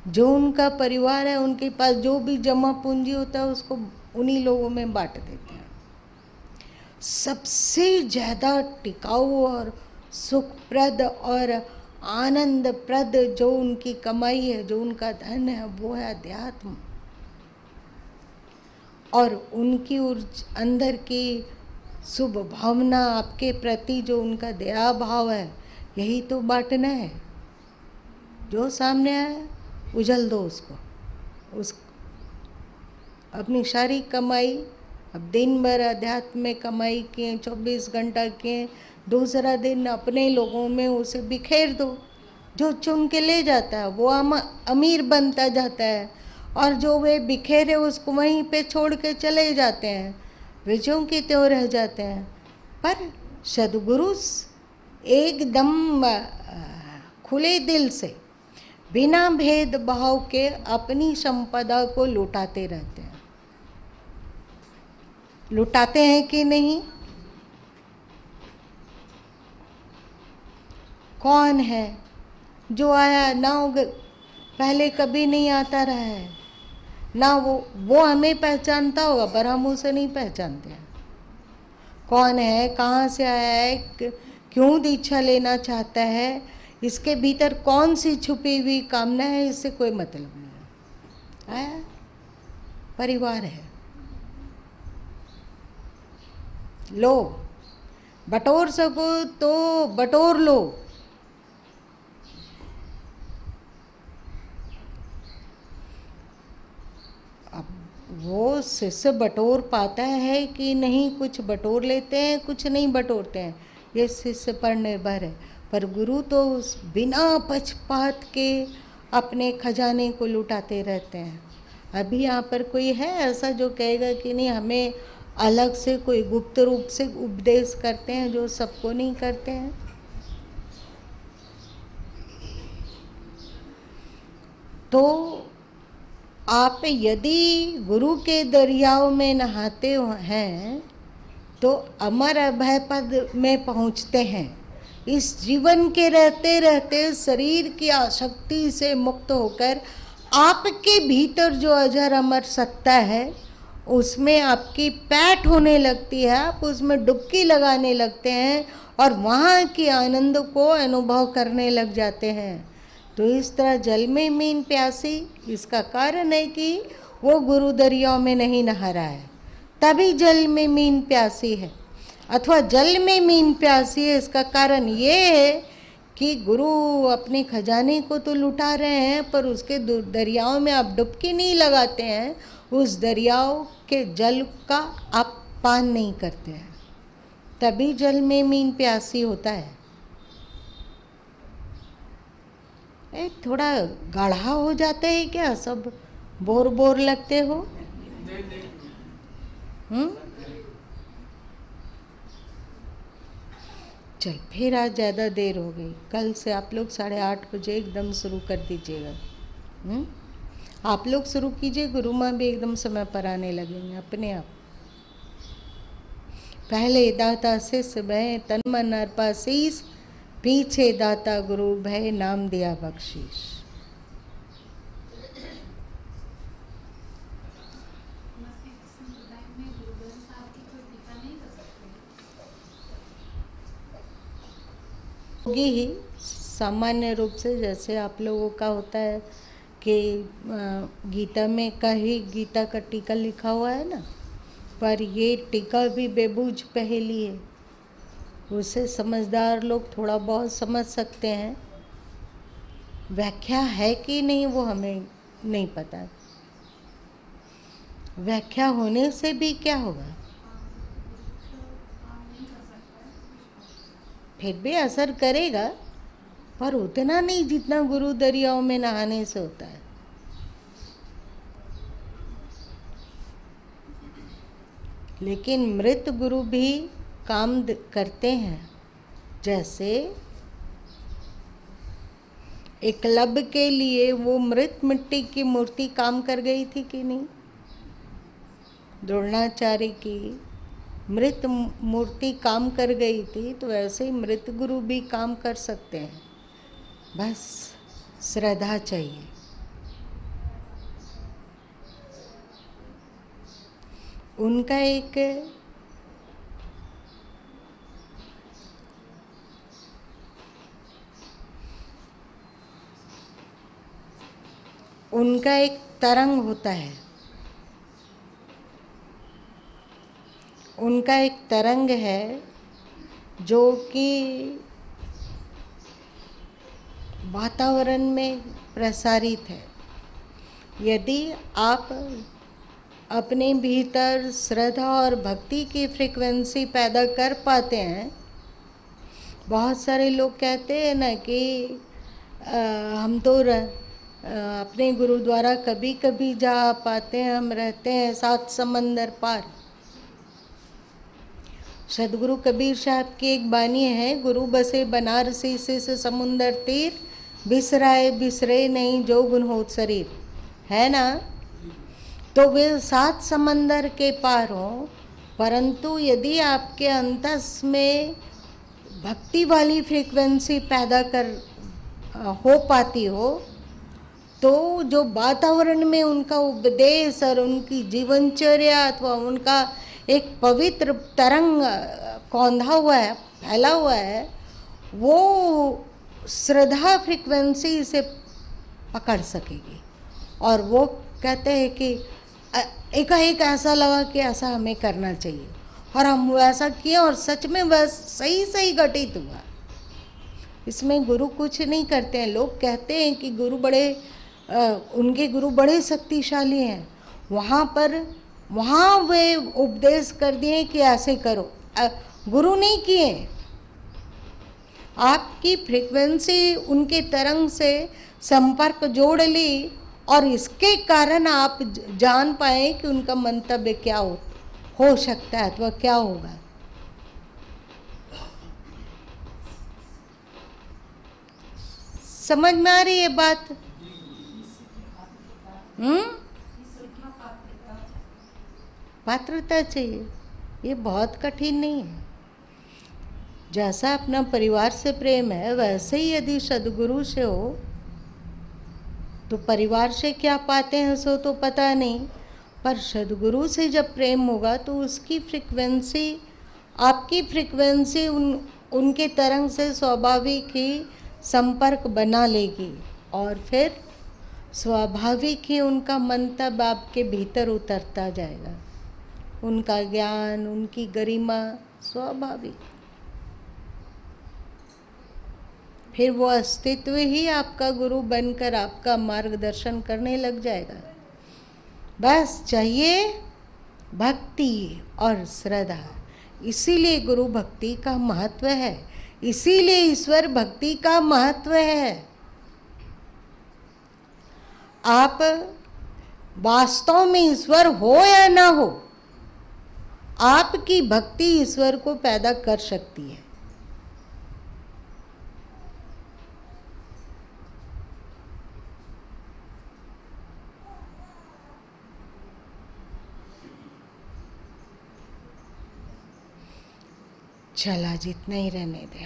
जो उनका परिवार है, उनके पास जो भी जमा पूंजी होता है उसको उन्हीं लोगों में बांट देते हैं। सबसे ज़्यादा टिकाऊ और सुखप्रद और आनंदप्रद जो उनकी कमाई है, जो उनका धन है, वो है अध्यात्म। और उनकी अंदर की शुभ भावना आपके प्रति, जो उनका दया भाव है, यही तो बांटना है। जो सामने आया उजल दो उसको, अपनी सारी कमाई। अब दिन भर अध्यात्म में कमाई किए, 24 घंटा किए, दूसरा दिन अपने लोगों में उसे बिखेर दो। जो चुन के ले जाता है वो अमीर बनता जाता है, और जो वे बिखेरे उसको वहीं पे छोड़ के चले जाते हैं, वे ज्यों की त्यों रह जाते हैं। पर सद्गुरु एकदम खुले दिल से, बिना भेदभाव के अपनी संपदा को लुटाते रहते हैं। लुटाते हैं कि नहीं? कौन है जो आया ना, पहले कभी नहीं आता रहा है ना, वो हमें पहचानता होगा पर हम उसे नहीं पहचानते हैं। कौन है, कहाँ से आया है, क्यों दीक्षा लेना चाहता है, इसके भीतर कौन सी छुपी हुई कामना है, इससे कोई मतलब नहीं है। परिवार है। लो, बटोर सको तो बटोर लो। अब वो शिष्य बटोर पाता है कि नहीं, कुछ बटोर लेते हैं, कुछ नहीं बटोरते हैं, ये शिष्य पर निर्भर है। पर गुरु तो बिना पक्षपात के अपने खजाने को लुटाते रहते हैं। अभी यहाँ पर कोई है ऐसा जो कहेगा कि नहीं, हमें अलग से कोई गुप्त रूप से उपदेश करते हैं जो सबको नहीं करते हैं? तो आप यदि गुरु के दरियाओं में नहाते हैं तो अमर अभय पद में पहुँचते हैं। इस जीवन के रहते रहते शरीर की आसक्ति से मुक्त होकर आपके भीतर जो अजर अमर सत्ता है उसमें आपकी पैठ होने लगती है, आप उसमें डुबकी लगाने लगते हैं और वहाँ के आनंद को अनुभव करने लग जाते हैं। तो इस तरह जल में मीन प्यासी, इसका कारण है कि वो गुरु दरियाओं में नहीं नहा रहा है, तभी जल में मीन प्यासी है। अथवा जल में मीन प्यासी है, इसका कारण ये है कि गुरु अपने खजाने को तो लुटा रहे हैं पर उसके दरियाओं में आप डुबकी नहीं लगाते हैं, उस दरियाओं के जल का आप पान नहीं करते हैं, तभी जल में मीन प्यासी होता है। थोड़ा गाढ़ा हो जाता है क्या? सब बोर बोर लगते हो? चल, फिर आज ज़्यादा देर हो गई। कल से आप लोग 8:30 बजे एकदम शुरू कर दीजिएगा। आप लोग शुरू कीजिए, गुरु माँ भी एकदम समय पर आने लगेंगे अपने आप। पहले दाता शिष्य भय, तन मन अर्पा शीस, पीछे दाता गुरु भय, नाम दिया बख्शीश। होगी ही सामान्य रूप से, जैसे आप लोगों का होता है कि गीता में का ही गीता का टीका लिखा हुआ है ना, पर ये टीका भी बेबूझ पहेली है, उसे समझदार लोग थोड़ा बहुत समझ सकते हैं। व्याख्या है कि नहीं वो हमें नहीं पता। व्याख्या होने से भी क्या होगा, फिर भी असर करेगा, पर उतना नहीं जितना गुरु दरियाओं में नहाने से होता है। लेकिन मृत गुरु भी काम करते हैं। जैसे एकलव्य के लिए वो मृत मिट्टी की मूर्ति काम कर गई थी कि नहीं? द्रोणाचार्य की मृत मूर्ति काम कर गई थी, तो वैसे ही मृत गुरु भी काम कर सकते हैं, बस श्रद्धा चाहिए। उनका एक तरंग होता है, उनका एक तरंग है जो कि वातावरण में प्रसारित है। यदि आप अपने भीतर श्रद्धा और भक्ति की फ्रीक्वेंसी पैदा कर पाते हैं, बहुत सारे लोग कहते हैं ना कि हम तो अपने गुरुद्वारा कभी कभी जा पाते हैं, हम रहते हैं 7 समंदर पार। सदगुरु कबीर साहब की एक बानी है, गुरु बसे बनारसी से समुंदर तीर, बिसराए बिसरे नहीं जो गुण हो शरीर, है ना। तो वे 7 समंदर के पार हों, परंतु यदि आपके अंतस में भक्ति वाली फ्रीक्वेंसी पैदा हो पाती हो, तो जो वातावरण में उनका उपदेश और उनकी जीवनचर्या अथवा उनका एक पवित्र तरंग कौंधा हुआ है, फैला हुआ है, वो श्रद्धा फ्रीक्वेंसी से पकड़ सकेगी। और वो कहते हैं कि एकाएक ऐसा लगा कि ऐसा हमें करना चाहिए, और हम वैसा किए और सच में बस सही घटित हुआ। इसमें गुरु कुछ नहीं करते हैं। लोग कहते हैं कि गुरु उनके गुरु बड़े शक्तिशाली हैं, वहाँ वे उपदेश कर दिए कि ऐसे करो, गुरु नहीं किए। आपकी फ्रीक्वेंसी उनके तरंग से संपर्क जोड़ ली, और इसके कारण आप जान पाए कि उनका मंतव्य क्या हो सकता है अथवा क्या होगा। समझ में आ रही है बात? पात्रता चाहिए, ये बहुत कठिन नहीं है। जैसा अपना परिवार से प्रेम है, वैसे ही यदि सदगुरु से हो तो परिवार से क्या पाते हैं सो तो पता नहीं, पर सदगुरु से जब प्रेम होगा तो उसकी फ्रीक्वेंसी, आपकी फ्रीक्वेंसी उनके तरंग से स्वाभाविक ही संपर्क बना लेगी, और फिर स्वाभाविक ही उनका मंतव्य आपके भीतर उतरता जाएगा, उनका ज्ञान, उनकी गरिमा स्वाभाविक। फिर वो अस्तित्व ही आपका गुरु बनकर आपका मार्गदर्शन करने लग जाएगा। बस चाहिए भक्ति और श्रद्धा। इसीलिए गुरु भक्ति का महत्व है, इसीलिए ईश्वर भक्ति का महत्व है। आप वास्तव में ईश्वर हो या ना हो, आपकी भक्ति ईश्वर को पैदा कर सकती है। चला जितना ही रहने दे।